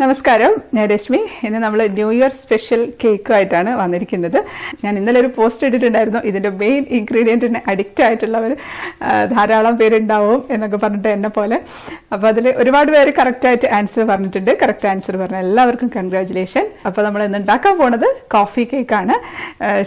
നമസ്കാരം, ഞാൻ രശ്മി. ഇന്ന് നമ്മൾ ന്യൂ ഇയർ സ്പെഷ്യൽ കേക്കുമായിട്ടാണ് വന്നിരിക്കുന്നത്. ഞാൻ ഇന്നലെ ഒരു പോസ്റ്റ് ഇട്ടിട്ടുണ്ടായിരുന്നു, ഇതിൻ്റെ മെയിൻ ഇൻഗ്രീഡിയൻറ്റിന് അഡിക്റ്റ് ആയിട്ടുള്ളവർ ധാരാളം പേരുണ്ടാവും എന്നൊക്കെ പറഞ്ഞിട്ട് എന്നെ പോലെ. അപ്പോൾ അതിൽ ഒരുപാട് പേര് കറക്റ്റായിട്ട് ആൻസർ പറഞ്ഞിട്ടുണ്ട്. കറക്റ്റ് ആൻസർ പറഞ്ഞ എല്ലാവർക്കും കൺഗ്രാജുലേഷൻ. അപ്പോൾ നമ്മൾ ഇന്ന് ഉണ്ടാക്കാൻ പോണത് കോഫി കേക്കാണ്.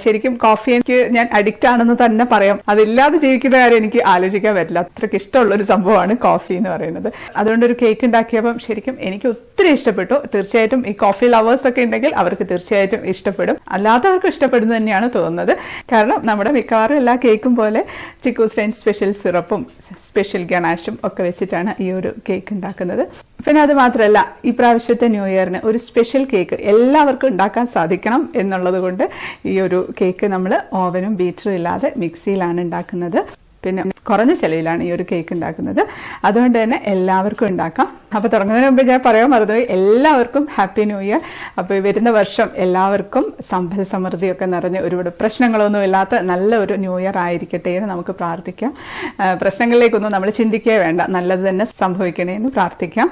ശരിക്കും കോഫി എനിക്ക് ഞാൻ അഡിക്റ്റ് ആണെന്ന് തന്നെ പറയാം. അതില്ലാതെ ജീവിക്കുന്ന കാര്യം എനിക്ക് ആലോചിക്കാൻ പറ്റില്ല. അത്രയ്ക്ക് ഇഷ്ടമുള്ളൊരു സംഭവമാണ് കോഫി എന്ന് പറയുന്നത്. അതുകൊണ്ടൊരു കേക്ക് ഉണ്ടാക്കിയപ്പം ശരിക്കും എനിക്ക് ഒത്തിരി ഇഷ്ടപ്പെട്ടു. തീർച്ചയായിട്ടും ഈ കോഫി ലവേഴ്സ് ഒക്കെ ഉണ്ടെങ്കിൽ അവർക്ക് തീർച്ചയായിട്ടും ഇഷ്ടപ്പെടും. അല്ലാത്തവർക്കും ഇഷ്ടപ്പെടുന്നു തന്നെയാണ് തോന്നുന്നത്. കാരണം നമ്മുടെ മിക്കവാറും എല്ലാ കേക്കും പോലെ ചിക്കു സ്റ്റൈൻ സ്പെഷ്യൽ സിറപ്പും സ്പെഷ്യൽ ഗനാഷും ഒക്കെ വെച്ചിട്ടാണ് ഈ ഒരു കേക്ക് ഉണ്ടാക്കുന്നത്. പിന്നെ അത് മാത്രമല്ല, ഈ പ്രാവശ്യത്തെ ന്യൂ ഇയറിന് ഒരു സ്പെഷ്യൽ കേക്ക് എല്ലാവർക്കും ഉണ്ടാക്കാൻ സാധിക്കണം എന്നുള്ളത് കൊണ്ട് ഈ ഒരു കേക്ക് നമ്മൾ ഓവനും ബീറ്ററും ഇല്ലാതെ മിക്സിയിലാണ് ഉണ്ടാക്കുന്നത്. പിന്നെ കുറഞ്ഞ ചെലവിലാണ് ഈ ഒരു കേക്ക് ഉണ്ടാക്കുന്നത്. അതുകൊണ്ട് തന്നെ എല്ലാവർക്കും ഉണ്ടാക്കാം. അപ്പോൾ തുടങ്ങുന്നതിന് മുമ്പ് ഞാൻ പറയാൻ മറന്നുപോയി, എല്ലാവർക്കും ഹാപ്പി ന്യൂ ഇയർ. അപ്പോൾ വരുന്ന വർഷം എല്ലാവർക്കും സമ്പൽ സമൃദ്ധിയൊക്കെ നിറഞ്ഞ് ഒരുപാട് പ്രശ്നങ്ങളൊന്നും ഇല്ലാത്ത നല്ല ഒരു ന്യൂ ഇയർ ആയിരിക്കട്ടെ എന്ന് നമുക്ക് പ്രാർത്ഥിക്കാം. പ്രശ്നങ്ങളിലേക്കൊന്നും നമ്മൾ ചിന്തിക്കേ വേണ്ട, നല്ലത് തന്നെ സംഭവിക്കണേ എന്ന് പ്രാർത്ഥിക്കാം.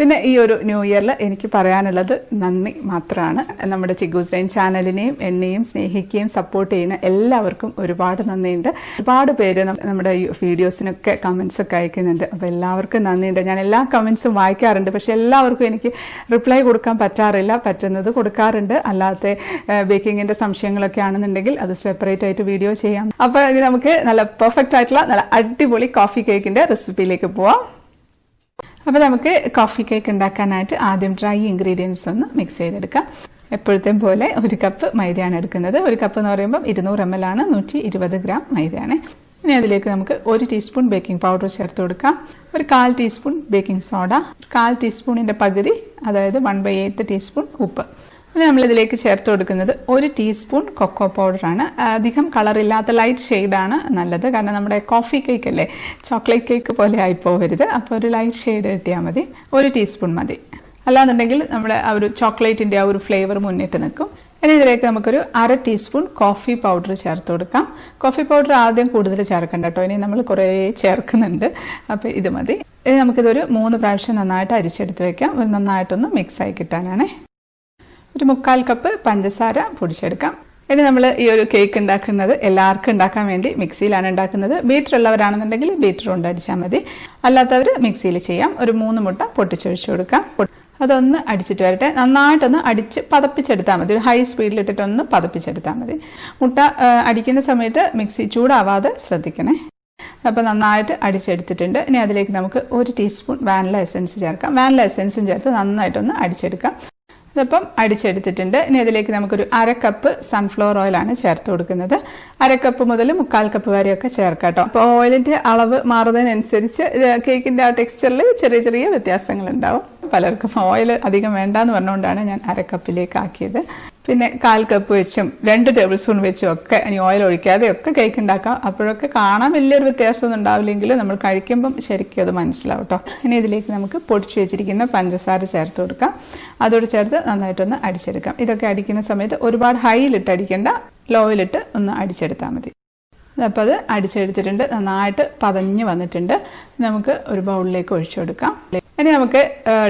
പിന്നെ ഈ ഒരു ന്യൂ ഇയറിൽ എനിക്ക് പറയാനുള്ളത് നന്ദി മാത്രമാണ്. നമ്മുടെ ചിക്കു സ്റ്റൈൻ ചാനലിനെയും എന്നെയും സ്നേഹിക്കുകയും സപ്പോർട്ട് ചെയ്യുന്ന എല്ലാവർക്കും ഒരുപാട് നന്ദിയുണ്ട്. ഒരുപാട് പേര് നമ്മുടെ ഈ വീഡിയോസിനൊക്കെ കമൻസ് ഒക്കെ അയക്കുന്നുണ്ട്. അപ്പോൾ എല്ലാവർക്കും നന്ദിയുണ്ട്. ഞാൻ എല്ലാ കമൻസും വായിക്കാറുണ്ട്, പക്ഷെ എല്ലാവർക്കും എനിക്ക് റിപ്ലൈ കൊടുക്കാൻ പറ്റാറില്ല. പറ്റുന്നത് കൊടുക്കാറുണ്ട്. അല്ലാത്ത ബേക്കിങ്ങിൻ്റെ സംശയങ്ങളൊക്കെ ആണെന്നുണ്ടെങ്കിൽ അത് സെപ്പറേറ്റ് ആയിട്ട് വീഡിയോ ചെയ്യാം. അപ്പോൾ ഇനി നമുക്ക് നല്ല പെർഫെക്റ്റ് ആയിട്ടുള്ള നല്ല അടിപൊളി കോഫി കേക്കിൻ്റെ റെസിപ്പിയിലേക്ക് പോവാം. അപ്പോൾ നമുക്ക് കോഫി കേക്ക് ഉണ്ടാക്കാനായിട്ട് ആദ്യം ഡ്രൈ ഇൻഗ്രീഡിയൻസ് ഒന്ന് മിക്സ് ചെയ്തെടുക്കാം. എപ്പോഴത്തെയും പോലെ 1 കപ്പ് മൈദയാണ് എടുക്കുന്നത്. 1 കപ്പ് എന്ന് പറയുമ്പോൾ 200 ml ആണ്, 120 ഗ്രാം മൈദയാണ്. ഇനി അതിലേക്ക് നമുക്ക് 1 ടീസ്പൂൺ ബേക്കിംഗ് പൗഡർ ചേർത്ത് കൊടുക്കാം. 1/4 ടീസ്പൂൺ ബേക്കിംഗ് സോഡ, 1/4 ടീസ്പൂണിൻ്റെ പകുതി, അതായത് 1/8 ടീസ്പൂൺ ഉപ്പ്. പിന്നെ നമ്മളിതിലേക്ക് ചേർത്ത് കൊടുക്കുന്നത് 1 ടീസ്പൂൺ കൊക്കോ പൗഡറാണ്. അധികം കളറില്ലാത്ത ലൈറ്റ് ഷെയ്ഡാണ് നല്ലത്. കാരണം നമ്മുടെ കോഫി കേക്ക് അല്ലേ, ചോക്ലേറ്റ് കേക്ക് പോലെ ആയിപ്പോവരുത്. അപ്പോൾ ഒരു ലൈറ്റ് ഷെയ്ഡ് കിട്ടിയാൽ മതി. 1 ടീസ്പൂൺ മതി. അല്ലാന്നുണ്ടെങ്കിൽ നമ്മുടെ ആ ഒരു ചോക്ലേറ്റിൻ്റെ ആ ഒരു ഫ്ലേവർ മുന്നിട്ട് നിൽക്കും. ഇനി ഇതിലേക്ക് നമുക്കൊരു 1/2 ടീസ്പൂൺ കോഫി പൗഡർ ചേർത്ത് കൊടുക്കാം. കോഫി പൗഡർ ആദ്യം കൂടുതൽ ചേർക്കണ്ട കേട്ടോ, ഇനി നമ്മൾ കുറേ ചേർക്കുന്നുണ്ട്. അപ്പോൾ ഇത് മതി. ഇനി നമുക്കിതൊരു 3 പ്രാവശ്യം നന്നായിട്ട് അരിച്ചെടുത്ത് വയ്ക്കാം. ഒരു നന്നായിട്ടൊന്ന് മിക്സായി കിട്ടാനാണ്. ഒരു 1/4 കപ്പ് പഞ്ചസാര പൊടിച്ചെടുക്കാം. ഇനി നമ്മൾ ഈ ഒരു കേക്ക് ഉണ്ടാക്കുന്നത് എല്ലാവർക്കും ഉണ്ടാക്കാൻ വേണ്ടി മിക്സിയിലാണ് ഉണ്ടാക്കുന്നത്. ബീറ്റർ ഉള്ളവരാണെന്നുണ്ടെങ്കിൽ ബീറ്റർ കൊണ്ട് അടിച്ചാൽ മതി. അല്ലാത്തവർ മിക്സിയിൽ ചെയ്യാം. ഒരു 3 മുട്ട പൊട്ടിച്ചൊഴിച്ചു കൊടുക്കാം. അതൊന്ന് അടിച്ചിട്ട് വരട്ടെ. നന്നായിട്ടൊന്ന് അടിച്ച് പതപ്പിച്ചെടുത്താൽ മതി. ഒരു ഹൈ സ്പീഡിലിട്ടിട്ടൊന്ന് പതപ്പിച്ചെടുത്താൽ മതി. മുട്ട അടിക്കുന്ന സമയത്ത് മിക്സി ചൂടാവാതെ ശ്രദ്ധിക്കണേ. അപ്പോൾ നന്നായിട്ട് അടിച്ചെടുത്തിട്ടുണ്ട്. ഇനി അതിലേക്ക് നമുക്ക് 1 ടീസ്പൂൺ വാനില എസൻസ് ചേർക്കാം. വാനില എസൻസും ചേർത്ത് നന്നായിട്ടൊന്ന് അടിച്ചെടുക്കാം. ഇതിപ്പം അടിച്ചെടുത്തിട്ടുണ്ട്. ഇനി അതിലേക്ക് നമുക്കൊരു 1/2 കപ്പ് സൺഫ്ലവർ ഓയിലാണ് ചേർത്ത് കൊടുക്കുന്നത്. 1/2 കപ്പ് മുതൽ 1/4 കപ്പ് വരെയൊക്കെ ചേർക്കാം കേട്ടോ. അപ്പോൾ ഓയിലിൻ്റെ അളവ് മാറുന്നതിനനുസരിച്ച് കേക്കിൻ്റെ ആ ടെക്സ്ചറിൽ ചെറിയ ചെറിയ വ്യത്യാസങ്ങളുണ്ടാവും. പലർക്കും ഓയിൽ അധികം വേണ്ടാന്ന് പറഞ്ഞുകൊണ്ടാണ് ഞാൻ 1/2 കപ്പിലേക്ക് ആക്കിയത്. പിന്നെ 1/4 കപ്പ് വെച്ചും 2 ടേബിൾ സ്പൂൺ വെച്ചും ഒക്കെ ഇനി ഓയിൽ ഒഴിക്കാതെ ഒക്കെ കേക്ക് ഉണ്ടാക്കാം. അപ്പോഴൊക്കെ കാണാൻ വലിയൊരു വ്യത്യാസമൊന്നും ഉണ്ടാവില്ലെങ്കിലും നമ്മൾ കഴിക്കുമ്പം ശരിക്കും അത് മനസ്സിലാവും കേട്ടോ. ഇനി ഇതിലേക്ക് നമുക്ക് പൊടിച്ചു വെച്ചിരിക്കുന്ന പഞ്ചസാര ചേർത്ത് കൊടുക്കാം. അതോട് ചേർത്ത് നന്നായിട്ടൊന്ന് അടിച്ചെടുക്കാം. ഇതൊക്കെ അടിക്കുന്ന സമയത്ത് ഒരുപാട് ഹൈയിലിട്ട് അടിക്കേണ്ട, ലോയിലിട്ട് ഒന്ന് അടിച്ചെടുത്താൽ മതി. അപ്പോൾ അത് അടിച്ചെടുത്തിട്ടുണ്ട്. നന്നായിട്ട് പതഞ്ഞ് വന്നിട്ടുണ്ട്. നമുക്ക് ഒരു ബൗളിലേക്ക് ഒഴിച്ചു കൊടുക്കാം. ഇനി നമുക്ക്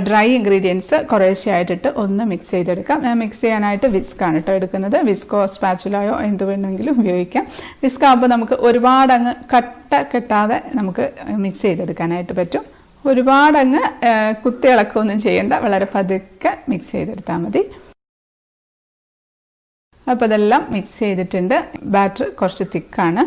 ഡ്രൈ ഇൻഗ്രീഡിയൻസ് കുറേശ്ശെയായിട്ടിട്ട് ഒന്ന് മിക്സ് ചെയ്തെടുക്കാം. ഞാൻ മിക്സ് ചെയ്യാനായിട്ട് വിസ്കാണ് കേട്ടോ എടുക്കുന്നത്. വിസ്കോ സ്പാച്ചുലായോ എന്ത് വേണമെങ്കിലും ഉപയോഗിക്കാം. വിസ്ക് ആകുമ്പോൾ നമുക്ക് ഒരുപാട് അങ്ങ് കെട്ടാതെ നമുക്ക് മിക്സ് ചെയ്തെടുക്കാനായിട്ട് പറ്റും. ഒരുപാട് അങ്ങ് കുത്തിയിളക്കൊന്നും ചെയ്യേണ്ട, വളരെ പതുക്കെ മിക്സ് ചെയ്തെടുത്താൽ മതി. അപ്പോൾ അതെല്ലാം മിക്സ് ചെയ്തിട്ടുണ്ട്. ബാറ്റർ കുറച്ച് തിക്കാണ്.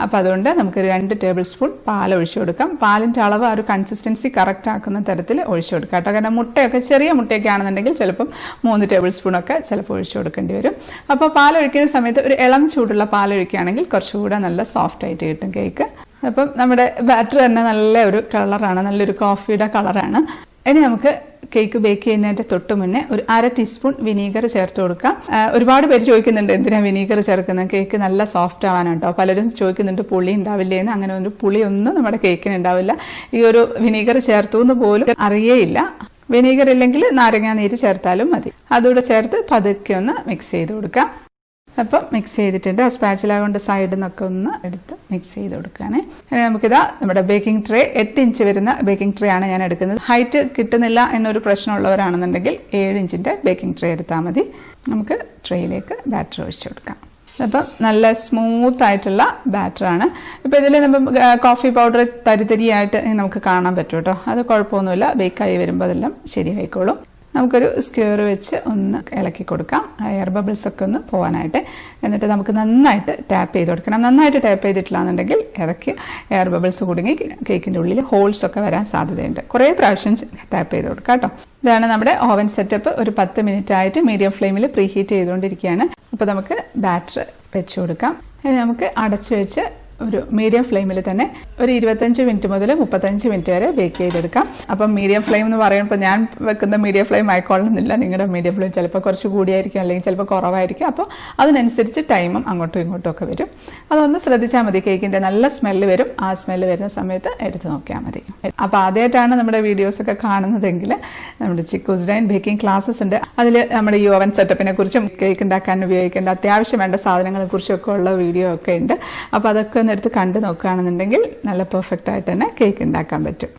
അപ്പോൾ അതുകൊണ്ട് നമുക്ക് 2 ടേബിൾ സ്പൂൺ പാൽ ഒഴിച്ചു കൊടുക്കാം. പാലിൻ്റെ അളവ് ആ ഒരു കൺസിസ്റ്റൻസി കറക്റ്റ് ആക്കുന്ന തരത്തിൽ ഒഴിച്ചു കൊടുക്കാം കേട്ടോ. കാരണം മുട്ടയൊക്കെ ചെറിയ മുട്ടയൊക്കെ ആണെന്നുണ്ടെങ്കിൽ ചിലപ്പം 3 ടേബിൾ സ്പൂണൊക്കെ ചിലപ്പോൾ ഒഴിച്ചു കൊടുക്കേണ്ടി വരും. അപ്പോൾ പാൽ ഒഴിക്കുന്ന സമയത്ത് ഒരു ഇളം ചൂടുള്ള പാൽ ഒഴിക്കുകയാണെങ്കിൽ കുറച്ചുകൂടെ നല്ല സോഫ്റ്റ് ആയിട്ട് കിട്ടും കേക്ക്. അപ്പം നമ്മുടെ ബാറ്റർ തന്നെ നല്ല ഒരു കളറാണ്, നല്ലൊരു കോഫിയുടെ കളറാണ്. ഇനി നമുക്ക് കേക്ക് ബേക്ക് ചെയ്യുന്നതിൻ്റെ തൊട്ട് മുന്നേ ഒരു 1/2 ടീസ്പൂൺ വിനീഗർ ചേർത്ത് കൊടുക്കാം. ഒരുപാട് പേര് ചോദിക്കുന്നുണ്ട് എന്തിനാണ് വിനീഗർ ചേർക്കുന്നത്, കേക്ക് നല്ല സോഫ്റ്റ് ആവാനാട്ടോ. പലരും ചോദിക്കുന്നുണ്ട് പുളി ഉണ്ടാവില്ലേ എന്ന്. അങ്ങനെ ഒരു പുളിയൊന്നും നമ്മുടെ കേക്കിന് ഉണ്ടാവില്ല. ഈ ഒരു വിനീഗർ ചേർത്തു എന്ന് പോലും അറിയേയില്ല. വിനീഗർ ഇല്ലെങ്കിൽ നാരങ്ങാനീര് ചേർത്താലും മതി. അതുകൂടെ ചേർത്ത് പതുക്കെ ഒന്ന് മിക്സ് ചെയ്ത് കൊടുക്കാം. അപ്പം മിക്സ് ചെയ്തിട്ടുണ്ട്. ആ സ്പാച്ചില കൊണ്ട് സൈഡിൽ നിന്നൊക്കെ ഒന്ന് എടുത്ത് മിക്സ് ചെയ്ത് കൊടുക്കുകയാണ്. നമുക്കിതാ നമ്മുടെ ബേക്കിംഗ് ട്രേ 8 ഇഞ്ച് വരുന്ന ബേക്കിംഗ് ട്രേ ആണ് ഞാൻ എടുക്കുന്നത്. ഹൈറ്റ് കിട്ടുന്നില്ല എന്നൊരു പ്രശ്നമുള്ളവരാണെന്നുണ്ടെങ്കിൽ 7 ഇഞ്ചിൻ്റെ ബേക്കിംഗ് ട്രേ എടുത്താൽ മതി. നമുക്ക് ട്രേയിലേക്ക് ബാറ്റർ ഒഴിച്ചു കൊടുക്കാം. അപ്പം നല്ല സ്മൂത്ത് ആയിട്ടുള്ള ബാറ്ററാണ്. ഇപ്പോൾ ഇതിൽ നമ്മൾ കോഫി പൗഡർ തരിതരിയായിട്ട് നമുക്ക് കാണാൻ പറ്റും കേട്ടോ. അത് കുഴപ്പമൊന്നുമില്ല. ബേക്കായി വരുമ്പോൾ അതെല്ലാം ശരിയായിക്കോളും. നമുക്കൊരു സ്ക്വയർ വെച്ച് ഒന്ന് ഇളക്കി കൊടുക്കാം, എയർ ബബിൾസ് ഒക്കെ ഒന്ന് പോകാനായിട്ട്. എന്നിട്ട് നമുക്ക് നന്നായിട്ട് ടാപ്പ് ചെയ്ത് കൊടുക്കണം. നന്നായിട്ട് ടാപ്പ് ചെയ്തിട്ടില്ല എന്നുണ്ടെങ്കിൽ ഇടയ്ക്ക് എയർ ബബിൾസ് കുടുങ്ങി കേക്കിൻ്റെ ഉള്ളിൽ ഹോൾസ് ഒക്കെ വരാൻ സാധ്യതയുണ്ട്. കുറേ പ്രാവശ്യം ടാപ്പ് ചെയ്ത് കൊടുക്കാം കേട്ടോ. ഇതാണ് നമ്മുടെ ഓവൻ സെറ്റപ്പ്. ഒരു 10 മിനിറ്റ് ആയിട്ട് മീഡിയം ഫ്ലെയിമിൽ പ്രീ ഹീറ്റ് ചെയ്തുകൊണ്ടിരിക്കുകയാണ്. അപ്പോൾ നമുക്ക് ബാറ്റർ വെച്ച് കൊടുക്കാം. ഇനി നമുക്ക് അടച്ചു വെച്ച് ഒരു മീഡിയം ഫ്ലെയിമിൽ തന്നെ ഒരു 25 മിനിറ്റ് മുതൽ 35 മിനിറ്റ് വരെ ബേക്ക് ചെയ്തെടുക്കാം. അപ്പം മീഡിയം ഫ്ലെയിം എന്ന് പറയുമ്പോൾ ഞാൻ വെക്കുന്ന മീഡിയം ഫ്ലെയിം ആയിക്കൊള്ളുന്നില്ല. നിങ്ങളുടെ മീഡിയം ഫ്ലെയിം ചിലപ്പോൾ കുറച്ച് കൂടിയായിരിക്കും, അല്ലെങ്കിൽ ചിലപ്പോൾ കുറവായിരിക്കും. അപ്പോൾ അതിനനുസരിച്ച് ടൈമും അങ്ങോട്ടും ഇങ്ങോട്ടും ഒക്കെ വരും. അതൊന്ന് ശ്രദ്ധിച്ചാൽ മതി. കേക്കിൻ്റെ നല്ല സ്മെല്ല് വരും. ആ സ്മെല്ല് വരുന്ന സമയത്ത് എടുത്ത് നോക്കിയാൽ മതി. അപ്പോൾ ആദ്യമായിട്ടാണ് നമ്മുടെ വീഡിയോസൊക്കെ കാണുന്നതെങ്കിൽ നമ്മുടെ ചിക്കൂസ് ഡൈൻ ബേക്കിംഗ് ക്ലാസ്സസ് ഉണ്ട്. അതിൽ നമ്മുടെ ഈ ഓവൻ സെറ്റപ്പിനെ കുറിച്ചും കേക്ക് ഉണ്ടാക്കാൻ ഉപയോഗിക്കേണ്ട അത്യാവശ്യം വേണ്ട സാധനങ്ങളെ കുറിച്ചൊക്കെ ഉള്ള വീഡിയോ ഒക്കെ ഉണ്ട്. അപ്പോൾ അതൊക്കെ എടുത്ത് കണ്ടു നോക്കുകയാണെന്നുണ്ടെങ്കിൽ നല്ല പെർഫെക്റ്റ് ആയിട്ട് തന്നെ കേക്ക് ഉണ്ടാക്കാൻ പറ്റും.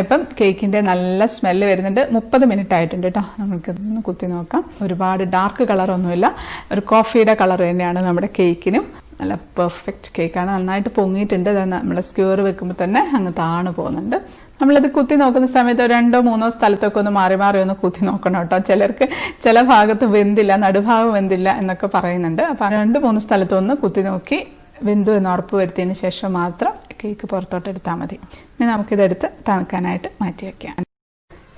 ഇപ്പം കേക്കിൻ്റെ നല്ല സ്മെല്ല് വരുന്നുണ്ട്. 30 മിനിറ്റ് ആയിട്ടുണ്ട് കേട്ടോ. നമുക്കിതൊന്ന് കുത്തി നോക്കാം. ഒരുപാട് ഡാർക്ക് കളറൊന്നുമില്ല, ഒരു കോഫിയുടെ കളർ തന്നെയാണ് നമ്മുടെ കേക്കിനും. നല്ല പെർഫെക്റ്റ് കേക്കാണ്. നന്നായിട്ട് പൊങ്ങിയിട്ടുണ്ട്. നമ്മൾ സ്ക്വയർ വെക്കുമ്പോൾ തന്നെ അങ്ങ് താണു പോകുന്നുണ്ട്. നമ്മളിത് കുത്തി നോക്കുന്ന സമയത്ത് 2-3 സ്ഥലത്തൊക്കെ ഒന്ന് മാറി മാറി ഒന്ന് കുത്തി നോക്കണം കേട്ടോ. ചിലർക്ക് ചില ഭാഗത്ത് വെന്തില്ല, നടുഭാഗം വെന്തില്ല എന്നൊക്കെ പറയുന്നുണ്ട്. അപ്പം 2-3 സ്ഥലത്തൊന്ന് കുത്തി നോക്കി വെന്തു എന്ന് ഉറപ്പ് വരുത്തിയതിന് ശേഷം മാത്രം കേക്ക് പുറത്തോട്ട് എടുത്താൽ മതി. ഇനി നമുക്കിതെടുത്ത് തണുക്കാനായിട്ട് മാറ്റി വയ്ക്കാം.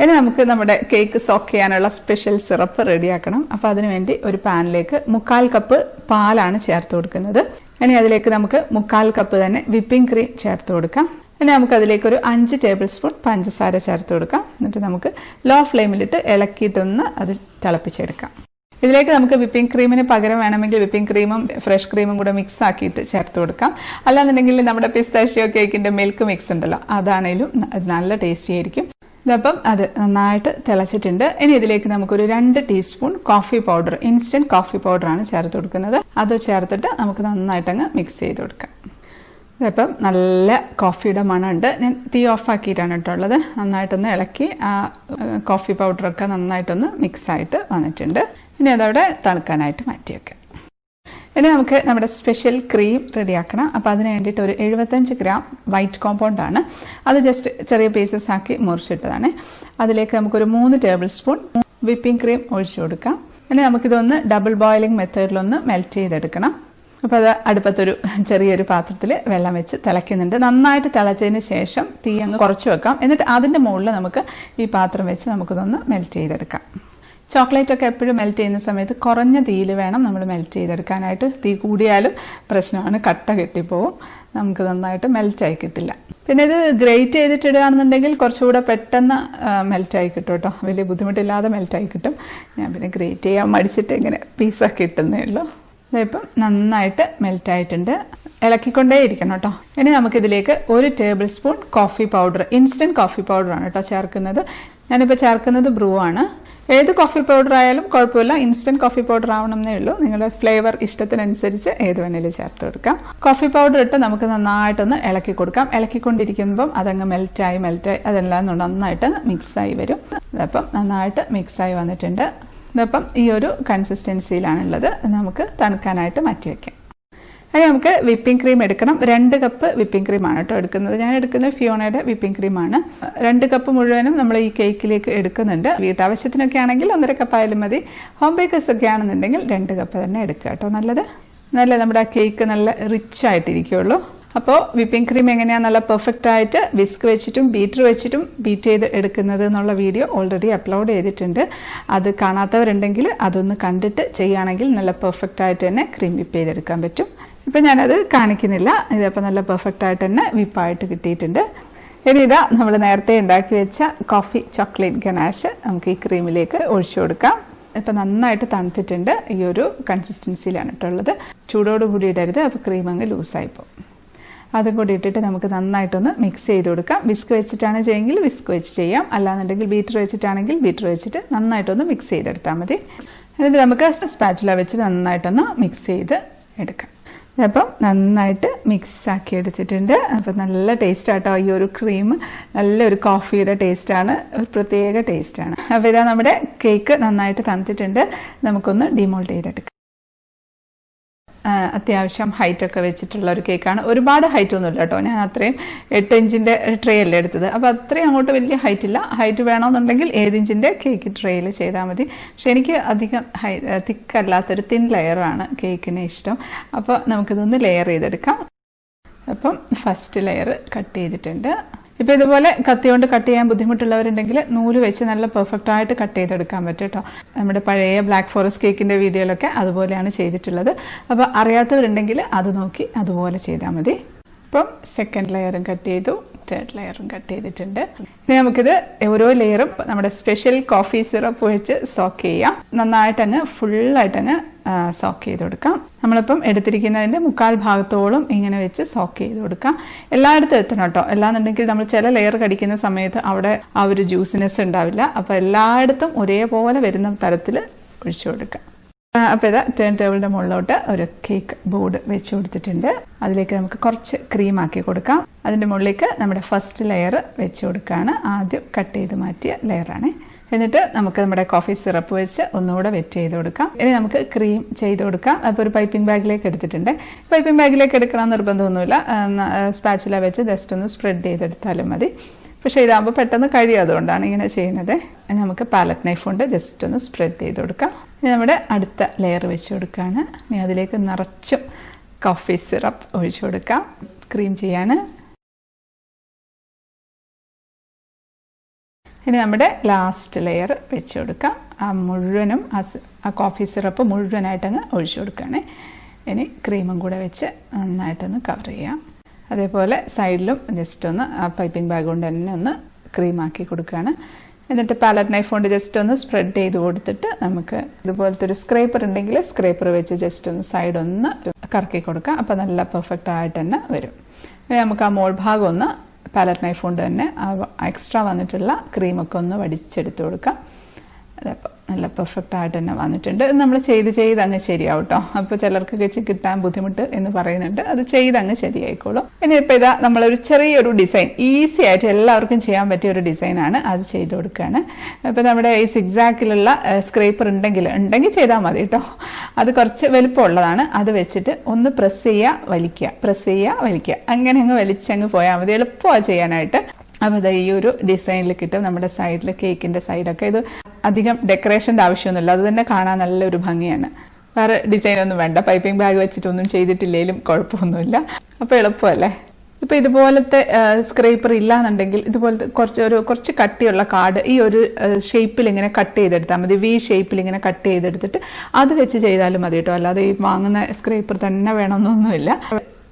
ഇനി നമുക്ക് നമ്മുടെ കേക്ക് സോക്ക് ചെയ്യാനുള്ള സ്പെഷ്യൽ സിറപ്പ് റെഡിയാക്കണം. അപ്പോൾ അതിനുവേണ്ടി ഒരു പാനിലേക്ക് 1/4 കപ്പ് പാലാണ് ചേർത്ത് കൊടുക്കുന്നത്. ഇനി അതിലേക്ക് നമുക്ക് 1/4 കപ്പ് തന്നെ വിപ്പിംഗ് ക്രീം ചേർത്ത് കൊടുക്കാം. ഇനി നമുക്ക് അതിലേക്ക് ഒരു 5 ടേബിൾ സ്പൂൺ പഞ്ചസാര ചേർത്ത് കൊടുക്കാം. എന്നിട്ട് നമുക്ക് ലോ ഫ്ലെയിമിലിട്ട് ഇളക്കിയിട്ടൊന്ന് അത് തിളപ്പിച്ചെടുക്കാം. ഇതിലേക്ക് നമുക്ക് വിപ്പിംഗ് ക്രീമിന് പകരം വേണമെങ്കിൽ വിപ്പിംഗ് ക്രീമും ഫ്രഷ് ക്രീമും കൂടെ മിക്സ് ആക്കിയിട്ട് ചേർത്ത് കൊടുക്കാം. അല്ലാന്നുണ്ടെങ്കിൽ നമ്മുടെ പിസ്താഷ്യോ കേക്കിൻ്റെ മിൽക്ക് മിക്സ് ഉണ്ടല്ലോ, അതാണേലും നല്ല ടേസ്റ്റി ആയിരിക്കും. ഇതപ്പം അത് നന്നായിട്ട് തിളച്ചിട്ടുണ്ട്. ഇനി ഇതിലേക്ക് നമുക്കൊരു 2 teaspoon coffee powder, instant coffee പൗഡറാണ് ചേർത്ത് കൊടുക്കുന്നത്. അത് ചേർത്തിട്ട് നമുക്ക് നന്നായിട്ടങ്ങ് മിക്സ് ചെയ്ത് കൊടുക്കാം. ഇപ്പം നല്ല കോഫിയുടെ മണമുണ്ട്. ഞാൻ തീ ഓഫാക്കിയിട്ടാണ് കേട്ടോ ഉള്ളത്. നന്നായിട്ടൊന്ന് ഇളക്കി ആ കോഫി പൗഡറൊക്കെ നന്നായിട്ടൊന്ന് മിക്സായിട്ട് വന്നിട്ടുണ്ട്. ഇനി അതവിടെ തണുക്കാനായിട്ട് മാറ്റി വെക്കാം. ഇനി നമുക്ക് നമ്മുടെ സ്പെഷ്യൽ ക്രീം റെഡിയാക്കണം. അപ്പോൾ അതിന് വേണ്ടിയിട്ട് ഒരു 75 ഗ്രാം വൈറ്റ് കോമ്പൗണ്ടാണ്. അത് ജസ്റ്റ് ചെറിയ പീസസ് ആക്കി മുറിച്ചിട്ടതാണ്. അതിലേക്ക് നമുക്കൊരു 3 ടേബിൾ സ്പൂൺ വിപ്പിംഗ് ക്രീം ഒഴിച്ചു കൊടുക്കാം. ഇനി നമുക്കിതൊന്ന് ഡബിൾ ബോയിലിംഗ് മെത്തേഡിലൊന്ന് മെൽറ്റ് ചെയ്തെടുക്കണം. അപ്പോൾ അത് അടുപ്പത്തൊരു ചെറിയൊരു പാത്രത്തിൽ വെള്ളം വെച്ച് തിളയ്ക്കുന്നുണ്ട്. നന്നായിട്ട് തിളച്ചതിന് ശേഷം തീ അങ്ങ് കുറച്ച് വെക്കാം. എന്നിട്ട് അതിൻ്റെ മുകളിൽ നമുക്ക് ഈ പാത്രം വെച്ച് നമുക്കിതൊന്ന് മെൽറ്റ് ചെയ്തെടുക്കാം. ചോക്ലേറ്റ് ഒക്കെ എപ്പോഴും മെൽറ്റ് ചെയ്യുന്ന സമയത്ത് കുറഞ്ഞ തീയിൽ വേണം നമ്മൾ മെൽറ്റ് ചെയ്തെടുക്കാനായിട്ട്. തീ കൂടിയാലും പ്രശ്നമാണ്, കട്ട കെട്ടിപ്പോവും, നമുക്ക് നന്നായിട്ട് മെൽറ്റായി കിട്ടില്ല. പിന്നെ ഇത് ഗ്രേറ്റ് ചെയ്തിട്ടിടുകയാണെന്നുണ്ടെങ്കിൽ കുറച്ചുകൂടെ പെട്ടെന്ന് മെൽറ്റായി കിട്ടും കേട്ടോ. വലിയ ബുദ്ധിമുട്ടില്ലാതെ മെൽറ്റായി കിട്ടും. ഞാൻ പിന്നെ ഗ്രേറ്റ് ചെയ്യാൻ മടിച്ചിട്ട് ഇങ്ങനെ പീസൊക്കെ ഇട്ടുന്നേ ഉള്ളൂ. ഇതിപ്പം നന്നായിട്ട് മെൽറ്റായിട്ടുണ്ട്. ഇളക്കിക്കൊണ്ടേ ഇരിക്കണം കേട്ടോ. ഇനി നമുക്കിതിലേക്ക് 1 table spoon coffee powder, instant coffee പൗഡറാണ് കേട്ടോ ചേർക്കുന്നത്. ഞാനിപ്പോൾ ചേർക്കുന്നത് ബ്രൂ ആണ്. ഏത് കോഫി പൗഡർ ആയാലും കുഴപ്പമില്ല, ഇൻസ്റ്റൻറ്റ് കോഫി പൗഡർ ആവണമെന്നേ ഉള്ളൂ. നിങ്ങളുടെ ഫ്ലേവർ ഇഷ്ടത്തിനനുസരിച്ച് ഏത് വേണേലും ചേർത്ത് കൊടുക്കാം. കോഫി പൗഡർ ഇട്ട് നമുക്ക് നന്നായിട്ടൊന്ന് ഇളക്കി കൊടുക്കാം. ഇളക്കിക്കൊണ്ടിരിക്കുമ്പം അതങ്ങ് മെൽറ്റായി അതെല്ലാം നന്നായിട്ട് മിക്സായി വരും. അതപ്പം നന്നായിട്ട് മിക്സായി വന്നിട്ടുണ്ട്. ഇതപ്പം ഈ ഒരു കൺസിസ്റ്റൻസിയിലാണുള്ളത്. നമുക്ക് തണുക്കാനായിട്ട് മാറ്റി വയ്ക്കാം. അതിന് നമുക്ക് വിപ്പിംഗ് ക്രീം എടുക്കണം. 2 കപ്പ് വിപ്പിംഗ് ക്രീമാണ് കേട്ടോ എടുക്കുന്നത്. ഞാൻ എടുക്കുന്നത് ഫിയോണയുടെ വിപ്പിംഗ് ക്രീമാണ്. 2 കപ്പ് മുഴുവനും നമ്മൾ ഈ കേക്കിലേക്ക് എടുക്കുന്നുണ്ട്. വീട്ടാവശ്യത്തിനൊക്കെ ആണെങ്കിൽ 1.5 കപ്പ് ആയാലും മതി. ഹോം ബേക്കേഴ്സ് ഒക്കെ ആണെന്നുണ്ടെങ്കിൽ 2 കപ്പ് തന്നെ എടുക്കുക കേട്ടോ. നല്ല നമ്മുടെ ആ കേക്ക് നല്ല റിച്ച് ആയിട്ടിരിക്കുള്ളൂ. അപ്പോൾ വിപ്പിംഗ് ക്രീം എങ്ങനെയാണ് നല്ല പെർഫെക്റ്റ് ആയിട്ട് വിസ്ക് വെച്ചിട്ടും ബീറ്റർ വെച്ചിട്ടും ബീറ്റ് ചെയ്ത് എടുക്കുന്നത് എന്നുള്ള വീഡിയോ ഓൾറെഡി അപ്ലോഡ് ചെയ്തിട്ടുണ്ട്. അത് കാണാത്തവരുണ്ടെങ്കിൽ അതൊന്ന് കണ്ടിട്ട് ചെയ്യുകയാണെങ്കിൽ നല്ല പെർഫെക്റ്റ് ആയിട്ട് തന്നെ ക്രീം വിപ്പ് ചെയ്തെടുക്കാൻ പറ്റും. ഇപ്പം ഞാനത് കാണിക്കുന്നില്ല. ഇതിപ്പോൾ നല്ല പെർഫെക്റ്റ് ആയിട്ട് തന്നെ വിപ്പായിട്ട് കിട്ടിയിട്ടുണ്ട്. ഇനി ഇതാ നമ്മൾ നേരത്തെ ഉണ്ടാക്കി വെച്ച കോഫി ചോക്ലേറ്റ് ഗനാഷ് നമുക്ക് ഈ ക്രീമിലേക്ക് ഒഴിച്ചു കൊടുക്കാം. ഇപ്പം നന്നായിട്ട് തണുത്തിട്ടുണ്ട്. ഈ ഒരു കൺസിസ്റ്റൻസിയിലാണ് ഇട്ടുള്ളത്. ചൂടോട് കൂടി ഇടരുത്, അപ്പോൾ ക്രീം അങ്ങ് ലൂസായിപ്പോൾ. അതും കൂടി ഇട്ടിട്ട് നമുക്ക് നന്നായിട്ടൊന്ന് മിക്സ് ചെയ്ത് കൊടുക്കാം. വിസ്ക് വെച്ചിട്ടാണ് ചെയ്യുമെങ്കിൽ വിസ്ക് വെച്ച് ചെയ്യാം. അല്ലാന്നുണ്ടെങ്കിൽ ബീറ്റർ വെച്ചിട്ടാണെങ്കിൽ ബീറ്റർ വെച്ചിട്ട് നന്നായിട്ടൊന്ന് മിക്സ് ചെയ്തെടുത്താൽ മതി. എന്നിട്ട് നമുക്ക് സ്പാച്ചുല വെച്ച് നന്നായിട്ടൊന്ന് മിക്സ് ചെയ്ത് എടുക്കാം. അപ്പം നന്നായിട്ട് മിക്സ് ആക്കി എടുത്തിട്ടുണ്ട്. അപ്പം നല്ല ടേസ്റ്റ് ആട്ടോ ഈ ഒരു ക്രീം. നല്ലൊരു കോഫിയുടെ ടേസ്റ്റാണ്, ഒരു പ്രത്യേക ടേസ്റ്റാണ്. അപ്പോൾ ഇതാ നമ്മുടെ കേക്ക് നന്നായിട്ട് തണുത്തിട്ടുണ്ട്. നമുക്കൊന്ന് ഡിമോൾഡ് ചെയ്തെടുക്കാം. അത്യാവശ്യം ഹൈറ്റൊക്കെ വെച്ചിട്ടുള്ള ഒരു കേക്കാണ്. ഒരുപാട് ഹൈറ്റ് ഒന്നുമില്ല കേട്ടോ. ഞാൻ അത്രയും 8 ഇഞ്ചിൻ്റെ ട്രേ അല്ലേ എടുത്തത്. അപ്പോൾ അത്രയും അങ്ങോട്ട് വലിയ ഹൈറ്റ് ഇല്ല. ഹൈറ്റ് വേണമെന്നുണ്ടെങ്കിൽ 7 ഇഞ്ചിൻ്റെ കേക്ക് ട്രേയിൽ ചെയ്താൽ മതി. പക്ഷെ എനിക്ക് അധികം തിക്കല്ലാത്തൊരു തിൻ ലെയറാണ് കേക്കിന് ഇഷ്ടം. അപ്പോൾ നമുക്കിതൊന്ന് ലെയർ ചെയ്തെടുക്കാം. അപ്പം ഫസ്റ്റ് ലെയർ കട്ട് ചെയ്തിട്ടുണ്ട്. ഇപ്പോൾ ഇതുപോലെ കത്തി കൊണ്ട് കട്ട് ചെയ്യാൻ ബുദ്ധിമുട്ടുള്ളവരുണ്ടെങ്കിൽ നൂല് വെച്ച് നല്ല പെർഫെക്റ്റായിട്ട് കട്ട് ചെയ്തെടുക്കാൻ പറ്റും കേട്ടോ. നമ്മുടെ പഴയ ബ്ലാക്ക് ഫോറസ്റ്റ് കേക്കിൻ്റെ വീഡിയോയിലൊക്കെ അതുപോലെയാണ് ചെയ്തിട്ടുള്ളത്. അപ്പോൾ അറിയാത്തവരുണ്ടെങ്കിൽ അത് നോക്കി അതുപോലെ ചെയ്താൽ മതി. അപ്പം സെക്കൻഡ് ലെയറും കട്ട് ചെയ്തു, തേർഡ് ലെയറും കട്ട് ചെയ്തിട്ടുണ്ട്. ഇനി നമുക്കിത് ഓരോ ലെയറും നമ്മുടെ സ്പെഷ്യൽ കോഫി സിറപ്പ് വെച്ച് സോക്ക് ചെയ്യാം. നന്നായിട്ടങ്ങ് ഫുള്ളായിട്ടങ്ങ് സോക്ക് ചെയ്ത് കൊടുക്കാം. നമ്മളിപ്പം എടുത്തിരിക്കുന്നതിൻ്റെ 1/4 ഭാഗത്തോളം ഇങ്ങനെ വെച്ച് സോക്ക് ചെയ്ത് കൊടുക്കാം. എല്ലായിടത്തും എത്തണം കേട്ടോ. അല്ലാന്നുണ്ടെങ്കിൽ നമ്മൾ ചില ലെയർ കടിക്കുന്ന സമയത്ത് അവിടെ ആ ഒരു ജ്യൂസിനെസ് ഉണ്ടാവില്ല. അപ്പോൾ എല്ലായിടത്തും ഒരേപോലെ വരുന്ന തരത്തിൽ ഒഴിച്ചു കൊടുക്കാം. അപ്പോൾ ഇത് ടേൺ ടേബിളിൻ്റെ മുകളിലോട്ട് ഒരു കേക്ക് ബോർഡ് വെച്ച് കൊടുത്തിട്ടുണ്ട്. അതിലേക്ക് നമുക്ക് കുറച്ച് ക്രീം ആക്കി കൊടുക്കാം. അതിൻ്റെ മുകളിലേക്ക് നമ്മുടെ ഫസ്റ്റ് ലെയർ വെച്ച് കൊടുക്കുകയാണ്. ആദ്യം കട്ട് ചെയ്ത് മാറ്റിയ ലെയറാണ്. എന്നിട്ട് നമുക്ക് നമ്മുടെ കോഫി സിറപ്പ് വെച്ച് ഒന്നുകൂടെ വെറ്റ് ചെയ്ത് കൊടുക്കാം. ഇനി നമുക്ക് ക്രീം ചെയ്ത് കൊടുക്കാം. അപ്പോൾ ഒരു പൈപ്പിംഗ് ബാഗിലേക്ക് എടുത്തിട്ടുണ്ട്. പൈപ്പിംഗ് ബാഗിലേക്ക് എടുക്കണം നിർബന്ധമൊന്നുമില്ല. സ്പാച്ചുല വെച്ച് ജസ്റ്റ് ഒന്ന് സ്പ്രെഡ് ചെയ്തെടുത്താലും മതി. പക്ഷേ ഇതാകുമ്പോൾ പെട്ടെന്ന് കഴിയാതുകൊണ്ടാണ് ഇങ്ങനെ ചെയ്യുന്നത്. നമുക്ക് പാലറ്റ് നൈഫ് കൊണ്ട് ജസ്റ്റ് ഒന്ന് സ്പ്രെഡ് ചെയ്ത് കൊടുക്കാം. ഇനി നമ്മുടെ അടുത്ത ലെയർ വെച്ച് കൊടുക്കുകയാണ്. ഇനി അതിലേക്ക് നിറച്ചും കോഫി സിറപ്പ് ഒഴിച്ചു കൊടുക്കാം ക്രീം ചെയ്യാൻ. ഇനി നമ്മുടെ ലാസ്റ്റ് ലെയർ വെച്ച് കൊടുക്കാം. മുഴുവനും ആ കോഫി സിറപ്പ് മുഴുവനായിട്ടങ്ങ് ഒഴിച്ചു കൊടുക്കുകയാണ്. ഇനി ക്രീമും കൂടെ വെച്ച് നന്നായിട്ടൊന്ന് കവർ ചെയ്യാം. അതേപോലെ സൈഡിലും ജസ്റ്റ് ഒന്ന് ആ പൈപ്പിംഗ് ബാഗ് കൊണ്ട് തന്നെ ഒന്ന് ക്രീമാക്കി കൊടുക്കുകയാണ്. എന്നിട്ട് പാലറ്റ് നൈഫ് കൊണ്ട് ജസ്റ്റ് ഒന്ന് സ്പ്രെഡ് ചെയ്ത് കൊടുത്തിട്ട് നമുക്ക് ഇതുപോലത്തെ ഒരു സ്ക്രേപ്പർ ഉണ്ടെങ്കിൽ സ്ക്രേപ്പർ വെച്ച് ജസ്റ്റ് ഒന്ന് സൈഡ് ഒന്ന് കറക്കി കൊടുക്കാം. അപ്പോൾ നല്ല പെർഫെക്റ്റ് ആയിട്ട് തന്നെ വരും. നമുക്ക് ആ മോൾ ഭാഗം ഒന്ന് പാലറ്റ് നൈഫ് കൊണ്ട് തന്നെ എക്സ്ട്രാ വന്നിട്ടുള്ള ക്രീമൊക്കെ ഒന്ന് വടിച്ചെടുത്ത് കൊടുക്കാം. അതപ്പോൾ നല്ല പെർഫെക്റ്റ് ആയിട്ട് തന്നെ വന്നിട്ടുണ്ട്. നമ്മൾ ചെയ്ത് അങ്ങ് ശരിയാവും കേട്ടോ. അപ്പോൾ ചിലർക്ക് കിട്ടാൻ ബുദ്ധിമുട്ട് എന്ന് പറയുന്നുണ്ട്. അത് അങ്ങ് ശരിയായിക്കോളും. ഇനി ഇപ്പോൾ ഇതാ നമ്മളൊരു ചെറിയൊരു ഡിസൈൻ ഈസി ആയിട്ട് എല്ലാവർക്കും ചെയ്യാൻ പറ്റിയ ഒരു ഡിസൈനാണ്. അത് ചെയ്ത് കൊടുക്കുകയാണ്. ഇപ്പോൾ നമ്മുടെ ഈ സിക്സാക്കിലുള്ള സ്ക്രേപ്പർ ഉണ്ടെങ്കിൽ ചെയ്താൽ മതി കേട്ടോ. അത് കുറച്ച് വലുപ്പമുള്ളതാണ്. അത് വെച്ചിട്ട് ഒന്ന് പ്രസ് ചെയ്യുക, വലിക്കുക, അങ്ങനെ അങ്ങ് വലിച്ചങ്ങ് പോയാൽ മതി. എളുപ്പമാണ് ചെയ്യാനായിട്ട്. അപ്പോൾ ഇത് ഈ ഒരു ഡിസൈനിൽ കിട്ടും. നമ്മുടെ സൈഡിൽ കേക്കിൻ്റെ സൈഡൊക്കെ ഇത് അധികം ഡെക്കറേഷൻ്റെ ആവശ്യമൊന്നുമില്ല. അത് തന്നെ കാണാൻ നല്ലൊരു ഭംഗിയാണ്. വേറെ ഡിസൈനൊന്നും വേണ്ട. പൈപ്പിംഗ് ബാഗ് വെച്ചിട്ടൊന്നും ചെയ്തിട്ടില്ലെങ്കിലും കുഴപ്പമൊന്നുമില്ല. അപ്പോൾ എളുപ്പമല്ലേ. ഇപ്പോൾ ഇതുപോലത്തെ സ്ക്രേപ്പർ ഇല്ലാന്നുണ്ടെങ്കിൽ ഇതുപോലത്തെ കുറച്ച് കട്ടിയുള്ള കാർഡ് ഈ ഒരു ഷേപ്പിൽ ഇങ്ങനെ കട്ട് ചെയ്തെടുത്താൽ മതി. വി ഷേപ്പിൽ ഇങ്ങനെ കട്ട് ചെയ്തെടുത്തിട്ട് അത് വെച്ച് ചെയ്താലും മതി കേട്ടോ. അല്ലാതെ ഈ വാങ്ങുന്ന സ്ക്രേപ്പർ തന്നെ വേണമെന്നൊന്നുമില്ല.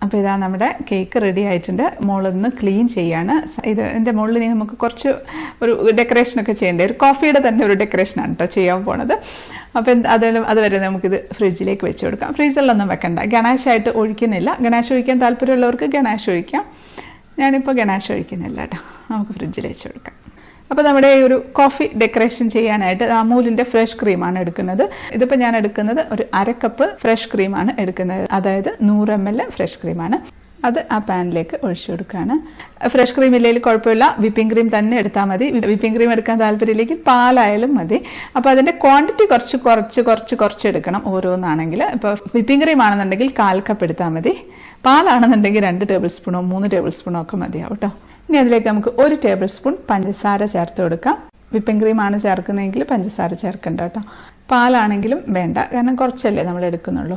അപ്പോൾ ഇതാ നമ്മുടെ കേക്ക് റെഡി ആയിട്ടുണ്ട്. മുകളിൽ ക്ലീൻ ചെയ്യാണ്. ഇതിൻ്റെ മുകളിൽ നമുക്ക് കുറച്ച് ഒരു ഡെക്കറേഷനൊക്കെ ചെയ്യേണ്ടത്. ഒരു കോഫിയുടെ തന്നെ ഒരു ഡെക്കറേഷനാണ് കേട്ടോ ചെയ്യാൻ പോണത്. അപ്പം അതുവരെ നമുക്കിത് ഫ്രിഡ്ജിലേക്ക് വെച്ച് കൊടുക്കാം. ഫ്രീസറിലൊന്നും വെക്കണ്ട. ഗണാഷായിട്ട് ഒഴിക്കുന്നില്ല. ഗണാഷ് ഒഴിക്കാൻ താല്പര്യമുള്ളവർക്ക് ഗണാഷ് ഒഴിക്കാം. ഞാനിപ്പോൾ ഗണാഷ് ഒഴിക്കുന്നില്ല കേട്ടോ. നമുക്ക് ഫ്രിഡ്ജിൽ വെച്ച് കൊടുക്കാം. അപ്പോൾ നമ്മുടെ ഈ ഒരു കോഫി ഡെക്കറേഷൻ ചെയ്യാനായിട്ട് അമൂലിൻ്റെ ഫ്രഷ് ക്രീമാണ് എടുക്കുന്നത്. ഇതിപ്പോൾ ഞാൻ എടുക്കുന്നത് ഒരു 1/2 കപ്പ് ഫ്രഷ് ക്രീമാണ് എടുക്കുന്നത്. അതായത് 100 ml ഫ്രഷ് ക്രീമാണ്. അത് ആ പാനിലേക്ക് ഒഴിച്ചു കൊടുക്കുകയാണ്. ഫ്രഷ് ക്രീം ഇല്ലെങ്കിൽ കുഴപ്പമില്ല, വിപ്പിംഗ് ക്രീം തന്നെ എടുത്താൽ മതി. വിപ്പിംഗ് ക്രീം എടുക്കാൻ താല്പര്യമില്ലെങ്കിൽ പാലായാലും മതി. അപ്പോൾ അതിൻ്റെ ക്വാണ്ടിറ്റി കുറച്ച് എടുക്കണം ഓരോന്നാണെങ്കിൽ. ഇപ്പോൾ വിപ്പിംഗ് ക്രീം ആണെന്നുണ്ടെങ്കിൽ 1/4 കപ്പ് എടുത്താൽ മതി. പാലാണെന്നുണ്ടെങ്കിൽ 2 ടേബിൾ സ്പൂണോ 3 ടേബിൾ സ്പൂണോ ഒക്കെ മതിയാവും കേട്ടോ. ഇനി അതിലേക്ക് നമുക്ക് 1 ടേബിൾ സ്പൂൺ പഞ്ചസാര ചേർത്ത് കൊടുക്കാം. വിപ്പിംഗ് ക്രീമാണ് ചേർക്കുന്നതെങ്കിൽ പഞ്ചസാര ചേർക്കണ്ട കേട്ടോ. പാലാണെങ്കിലും വേണ്ട, കാരണം കുറച്ചല്ലേ നമ്മൾ എടുക്കുന്നുള്ളൂ.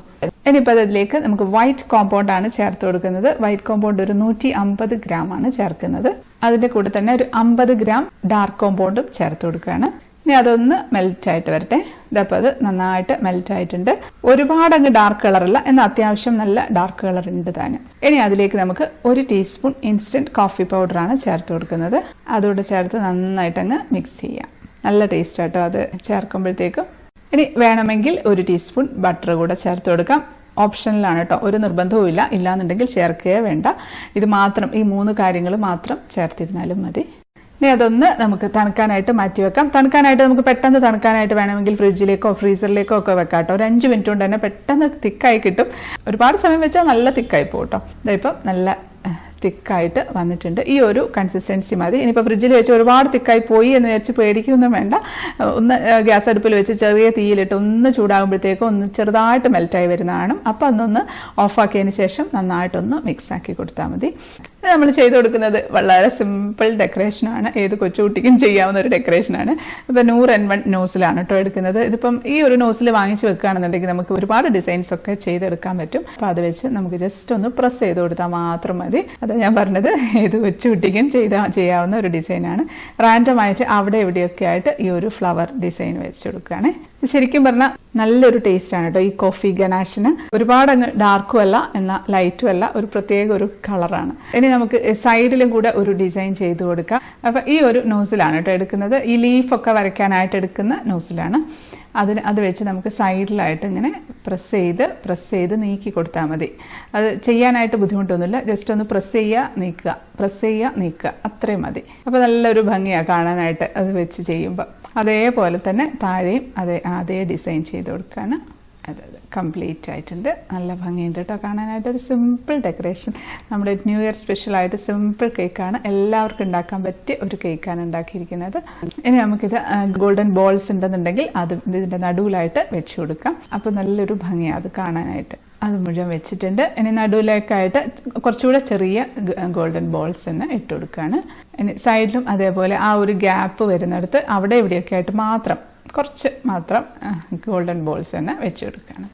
ഇനിയിപ്പോൾ അതിലേക്ക് നമുക്ക് വൈറ്റ് കോമ്പൗണ്ടാണ് ചേർത്ത് കൊടുക്കുന്നത്. വൈറ്റ് കോമ്പൗണ്ട് ഒരു 150 ഗ്രാമാണ് ചേർക്കുന്നത്. അതിൻ്റെ കൂടെ തന്നെ ഒരു 50 ഗ്രാം ഡാർക്ക് കോമ്പൗണ്ടും ചേർത്ത് കൊടുക്കുകയാണ്. ഇനി അതൊന്ന് മെൽറ്റായിട്ട് വരട്ടെ. ഇതപ്പോൾ അത് നന്നായിട്ട് മെൽറ്റായിട്ടുണ്ട്. ഒരുപാട് അങ്ങ് ഡാർക്ക് കളറല്ല, എന്നാൽ അത്യാവശ്യം നല്ല ഡാർക്ക് കളർ ഉണ്ട് താനും. ഇനി അതിലേക്ക് നമുക്ക് 1 ടീസ്പൂൺ ഇൻസ്റ്റൻറ്റ് കോഫി പൗഡറാണ് ചേർത്ത് കൊടുക്കുന്നത്. അതോടെ ചേർത്ത് നന്നായിട്ടങ്ങ് മിക്സ് ചെയ്യാം. നല്ല ടേസ്റ്റ് ആട്ടോ അത് ചേർക്കുമ്പോഴത്തേക്കും. ഇനി വേണമെങ്കിൽ 1 ടീസ്പൂൺ ബട്ടർ കൂടെ ചേർത്ത് കൊടുക്കാം. ഓപ്ഷനിലാണ് കേട്ടോ, ഒരു നിർബന്ധവും ഇല്ല. ഇല്ലാന്നുണ്ടെങ്കിൽ ചേർക്കുകയേ വേണ്ട. ഇത് മാത്രം, ഈ 3 കാര്യങ്ങൾ മാത്രം ചേർത്തിരുന്നാലും മതി. ഇനി അതൊന്ന് നമുക്ക് തണുക്കാനായിട്ട് മാറ്റി വെക്കാം. തണുക്കാനായിട്ട് നമുക്ക് പെട്ടെന്ന് തണുക്കാനായിട്ട് വേണമെങ്കിൽ ഫ്രിഡ്ജിലേക്കോ ഫ്രീസറിലേക്കോ ഒക്കെ വെക്കാം കേട്ടോ. ഒരു 5 മിനിറ്റ് കൊണ്ട് തന്നെ പെട്ടെന്ന് തിക്കായി കിട്ടും. ഒരുപാട് സമയം വെച്ചാൽ നല്ല തിക്കായി പോകും കേട്ടോ. ഇതായിപ്പം നല്ല തിക്കായിട്ട് വന്നിട്ടുണ്ട്. ഈ ഒരു കൺസിസ്റ്റൻസി മതി. ഇനിയിപ്പോൾ ഫ്രിഡ്ജിൽ വെച്ച് ഒരുപാട് തിക്കായി പോയി എന്ന് വിചാരിച്ച് പേടിക്കൊന്നും വേണ്ട. ഒന്ന് ഗ്യാസ് അടുപ്പിൽ വെച്ച് ചെറിയ തീയിലിട്ട് ഒന്ന് ചൂടാകുമ്പോഴത്തേക്കും ഒന്ന് ചെറുതായിട്ട് മെൽറ്റായി വരുന്നതാണ്. അപ്പോൾ അതൊന്ന് ഓഫാക്കിയതിന് ശേഷം നന്നായിട്ടൊന്ന് മിക്സാക്കി കൊടുത്താൽ മതി. നമ്മൾ ചെയ്ത് കൊടുക്കുന്നത് വളരെ സിമ്പിൾ ഡെക്കറേഷനാണ്. ഏത് കൊച്ചുകുട്ടിക്കും ചെയ്യാവുന്ന ഒരു ഡെക്കറേഷനാണ്. ഇപ്പോൾ 100N1 നോസിലാണ് കേട്ടോ എടുക്കുന്നത്. ഇതിപ്പം ഈ ഒരു നോസിൽ വാങ്ങിച്ച് വെക്കുകയാണെന്നുണ്ടെങ്കിൽ നമുക്ക് ഒരുപാട് ഡിസൈൻസ് ഒക്കെ ചെയ്തെടുക്കാൻ പറ്റും. അപ്പോൾ അത് വെച്ച് നമുക്ക് ജസ്റ്റ് ഒന്ന് പ്രസ് ചെയ്ത് കൊടുത്താൽ മാത്രം മതി. അത് ഞാൻ പറഞ്ഞത് ഏത് കൊച്ചുകുട്ടിക്കും ചെയ്യാവുന്ന ഒരു ഡിസൈനാണ്. റാൻഡമായിട്ട് അവിടെ എവിടെയൊക്കെ ആയിട്ട് ഈ ഒരു ഫ്ലവർ ഡിസൈൻ വെച്ച് കൊടുക്കുകയാണ്. ശരിക്കും പറഞ്ഞാൽ നല്ലൊരു ടേസ്റ്റാണ് കേട്ടോ ഈ കോഫി ഗനാഷിന്. ഒരുപാട് അങ്ങ് ഡാർക്കും അല്ല എന്നാൽ ലൈറ്റും അല്ല, ഒരു പ്രത്യേക ഒരു കളറാണ്. ഇനി നമുക്ക് സൈഡിലും കൂടെ ഒരു ഡിസൈൻ ചെയ്ത് കൊടുക്കാം. അപ്പം ഈ ഒരു നോസിലാണ് കേട്ടോ എടുക്കുന്നത്. ഈ ലീഫൊക്കെ വരയ്ക്കാനായിട്ട് എടുക്കുന്ന നോസിലാണ്. അത് വെച്ച് നമുക്ക് സൈഡിലായിട്ട് ഇങ്ങനെ പ്രസ് ചെയ്ത് നീക്കി കൊടുത്താൽ മതി. അത് ചെയ്യാനായിട്ട് ബുദ്ധിമുട്ടൊന്നുമില്ല. ജസ്റ്റ് ഒന്ന് പ്രസ് ചെയ്യുക നീക്കുക അത്രയും മതി. അപ്പോൾ നല്ലൊരു ഭംഗിയാണ് കാണാനായിട്ട് അത് വെച്ച് ചെയ്യുമ്പോൾ. അതേപോലെ തന്നെ താഴെയും അതേ ഡിസൈൻ ചെയ്ത് കൊടുക്കുകയാണ്. അതെ കംപ്ലീറ്റ് ആയിട്ടുണ്ട്. നല്ല ഭംഗിയുണ്ട് കേട്ടോ കാണാനായിട്ട്. ഒരു സിമ്പിൾ ഡെക്കറേഷൻ. നമ്മുടെ ന്യൂ ഇയർ സ്പെഷ്യലായിട്ട് സിമ്പിൾ കേക്കാണ്. എല്ലാവർക്കും ഉണ്ടാക്കാൻ പറ്റിയ ഒരു കേക്കാണ് ഉണ്ടാക്കിയിരിക്കുന്നത്. ഇനി നമുക്കിത് ഗോൾഡൻ ബോൾസ് ഉണ്ടെന്നുണ്ടെങ്കിൽ അത് ഇതിൻ്റെ നടുവിലായിട്ട് വെച്ച് കൊടുക്കാം. അപ്പോൾ നല്ലൊരു ഭംഗിയാണ് അത് കാണാനായിട്ട്. അത് മുഴുവൻ വെച്ചിട്ടുണ്ട്. ഇനി നടുവിലേക്കായിട്ട് കുറച്ചുകൂടെ ചെറിയ ഗോൾഡൻ ബോൾസ് തന്നെ ഇട്ട് കൊടുക്കുകയാണ്. ഇനി സൈഡിലും അതേപോലെ ആ ഒരു ഗ്യാപ്പ് വരുന്നിടത്ത് അവിടെ ഇവിടെയൊക്കെ ആയിട്ട് കുറച്ച് മാത്രം ഗോൾഡൻ ബോൾസ് തന്നെ വെച്ച് കൊടുക്കുകയാണ്.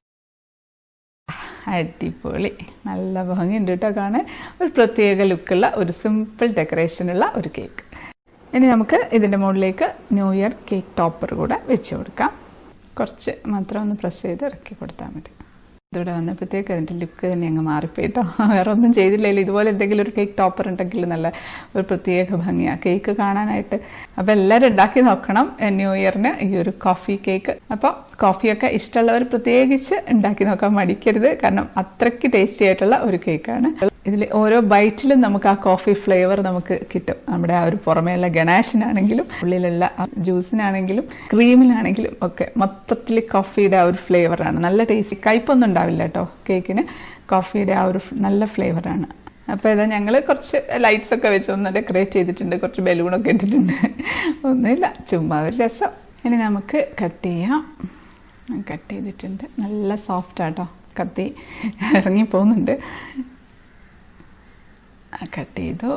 അടിപൊളി, നല്ല ഭംഗിയുണ്ട് കേട്ടോ കാണാൻ. ഒരു പ്രത്യേക ലുക്കുള്ള ഒരു സിമ്പിൾ ഡെക്കറേഷനുള്ള ഒരു കേക്ക്. ഇനി നമുക്ക് ഇതിൻ്റെ മുകളിലേക്ക് ന്യൂ ഇയർ കേക്ക് ടോപ്പർ കൂടെ വെച്ച് കൊടുക്കാം. കുറച്ച് മാത്രം ഒന്ന് പ്രസ് ചെയ്ത് ഇറക്കി കൊടുത്താൽ മതി. ഇതിവിടെ വന്നപ്പോഴത്തേക്ക് അതിൻ്റെ ലുക്ക് തന്നെ അങ്ങ് മാറിപ്പോയിട്ടോ. വേറെ ഒന്നും ചെയ്തില്ലല്ലോ. ഇതുപോലെ എന്തെങ്കിലും ഒരു കേക്ക് ടോപ്പർ ഉണ്ടെങ്കിൽ നല്ല ഒരു പ്രത്യേക ഭംഗിയാണ് കേക്ക് കാണാനായിട്ട്. അപ്പോൾ എല്ലാവരും ഉണ്ടാക്കി നോക്കണം ന്യൂ ഇയറിന് ഈ ഒരു കോഫി കേക്ക്. അപ്പോൾ കോഫിയൊക്കെ ഇഷ്ടമുള്ളവർ പ്രത്യേകിച്ച് ഉണ്ടാക്കി നോക്കാൻ മടിക്കരുത്. കാരണം അത്രയ്ക്ക് ടേസ്റ്റി ആയിട്ടുള്ള ഒരു കേക്കാണ്. ഇതിൽ ഓരോ ബൈറ്റിലും നമുക്ക് ആ കോഫി ഫ്ലേവർ നമുക്ക് കിട്ടും. നമ്മുടെ ആ ഒരു പുറമേയുള്ള ഗണാഷിനാണെങ്കിലും ഉള്ളിലുള്ള ജ്യൂസിനാണെങ്കിലും ക്രീമിനാണെങ്കിലും ഒക്കെ മൊത്തത്തിൽ കോഫിയുടെ ആ ഒരു ഫ്ലേവറാണ്. നല്ല ടേസ്റ്റി. കയ്പൊന്നും ഉണ്ടാവില്ല കേട്ടോ കേക്കിന്. കോഫിയുടെ ആ ഒരു നല്ല ഫ്ലേവറാണ്. അപ്പോൾ ഇതാ ഞങ്ങൾ കുറച്ച് ലൈറ്റ്സ് ഒക്കെ വെച്ച് ഒന്ന് ഡെക്കറേറ്റ് ചെയ്തിട്ടുണ്ട്. കുറച്ച് ബലൂണൊക്കെ ഇട്ടിട്ടുണ്ട്. ഒന്നുമില്ല, ചുമ്മാ ഒരു രസം. ഇനി നമുക്ക് കട്ട് ചെയ്യാം. കട്ട് ചെയ്തിട്ടുണ്ട്. നല്ല സോഫ്റ്റാട്ടോ. കത്തി ഇറങ്ങി പോകുന്നുണ്ട്. കട്ട് ചെയ്തു.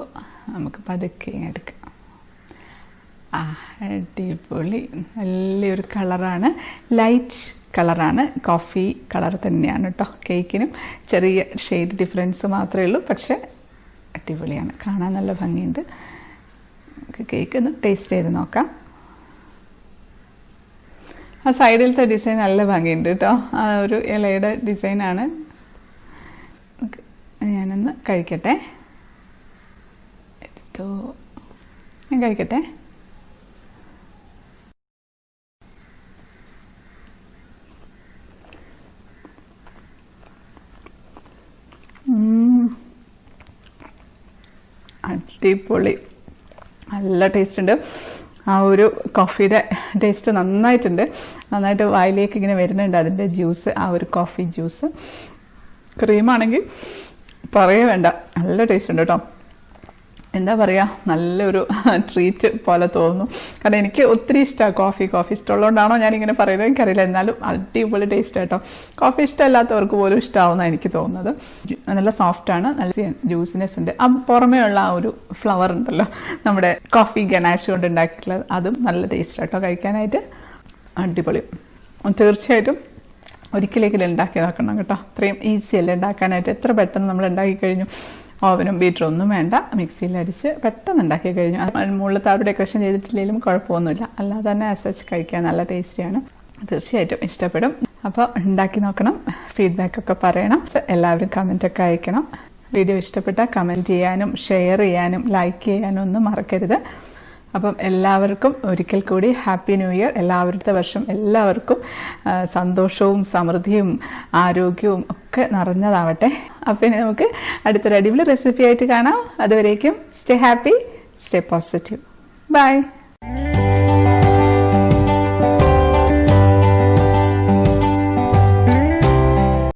നമുക്ക് പതുക്കെ എടുക്കാം. അടിപൊളി, നല്ലൊരു കളറാണ്. ലൈറ്റ് കളറാണ്. കോഫി കളർ തന്നെയാണ് കേട്ടോ. കേക്കിനും ചെറിയ ഷെയ്ഡ് ഡിഫറൻസ് മാത്രമേ ഉള്ളൂ. പക്ഷേ അടിപൊളിയാണ് കാണാൻ. നല്ല ഭംഗിയുണ്ട്. നമുക്ക് കേക്ക് ഒന്ന് ടേസ്റ്റ് ചെയ്ത് നോക്കാം. ആ സൈഡിലത്തെ ഡിസൈൻ നല്ല ഭംഗിയുണ്ട് കേട്ടോ. ആ ഒരു ഇലയുടെ ഡിസൈനാണ്. ഞാനൊന്ന് കഴിക്കട്ടെ. ഞാൻ കഴിക്കട്ടെ. അടിപൊളി, നല്ല ടേസ്റ്റ് ഉണ്ട്. ആ ഒരു കോഫിയുടെ ടേസ്റ്റ് നന്നായിട്ട് വായിലേക്ക് ഇങ്ങനെ വരുന്നുണ്ട്. അതിൻ്റെ ജ്യൂസ്, ആ ഒരു കോഫി ജ്യൂസ്. ക്രീമാണെങ്കിൽ പറയേ വേണ്ട, നല്ല ടേസ്റ്റ് ഉണ്ട് കേട്ടോ. എന്താ പറയുക, നല്ലൊരു ട്രീറ്റ് പോലെ തോന്നുന്നു. കാരണം എനിക്ക് ഒത്തിരി ഇഷ്ടമാണ് കോഫി ഇഷ്ടമുള്ളതുകൊണ്ടാണോ ഞാനിങ്ങനെ പറയുന്നത് എനിക്കറിയില്ല. എന്നാലും അടിപൊളി ടേസ്റ്റ് കേട്ടോ. കോഫി ഇഷ്ടമല്ലാത്തവർക്ക് പോലും ഇഷ്ടമാവുമെന്നാണ് എനിക്ക് തോന്നുന്നത്. നല്ല സോഫ്റ്റാണ്, നല്ല ജ്യൂസിനെസ് ഉണ്ട്. ആ പുറമേ ഉള്ള ആ ഒരു ഫ്ലവർ ഉണ്ടല്ലോ, നമ്മുടെ കോഫി ഗനാഷ് കൊണ്ട് ഉണ്ടാക്കിയിട്ടുള്ളത്, അതും നല്ല ടേസ്റ്റ് കേട്ടോ കഴിക്കാനായിട്ട്. അടിപൊളി. തീർച്ചയായിട്ടും ഒരിക്കലെങ്കിലും ഉണ്ടാക്കി നോക്കണം കേട്ടോ. അത്രയും ഈസി അല്ലേ ഉണ്ടാക്കാനായിട്ട്. എത്ര പെട്ടെന്ന് നമ്മൾ ഉണ്ടാക്കി കഴിഞ്ഞു. ഓവനും ബീറ്ററും ഒന്നും വേണ്ട, മിക്സിയിൽ അടിച്ച് പെട്ടെന്ന് ഉണ്ടാക്കി കഴിഞ്ഞു. മുകളിലത്തെ ആ ഡെക്കറേഷൻ ചെയ്തിട്ടില്ലെങ്കിലും കുഴപ്പമൊന്നുമില്ല. അല്ലാതെ തന്നെ ആസ് കഴിക്കാൻ നല്ല ടേസ്റ്റിയാണ്. തീർച്ചയായിട്ടും ഇഷ്ടപ്പെടും. അപ്പോൾ ഉണ്ടാക്കി നോക്കണം. ഫീഡ്ബാക്കൊക്കെ പറയണം. എല്ലാവരും കമൻറ്റൊക്കെ അയക്കണം. വീഡിയോ ഇഷ്ടപ്പെട്ടാൽ കമൻറ്റ് ചെയ്യാനും ഷെയർ ചെയ്യാനും ലൈക്ക് ചെയ്യാനും ഒന്നും മറക്കരുത്. അപ്പം എല്ലാവർക്കും ഒരിക്കൽ കൂടി ഹാപ്പി ന്യൂ ഇയർ. എല്ലാവരുടെ വർഷം എല്ലാവർക്കും സന്തോഷവും സമൃദ്ധിയും ആരോഗ്യവും ഒക്കെ നിറഞ്ഞതാവട്ടെ. അപ്പം ഇനി നമുക്ക് അടുത്തൊരു അടിപൊളി റെസിപ്പി ആയിട്ട് കാണാം. അതുവരേക്കും stay happy, stay positive. By.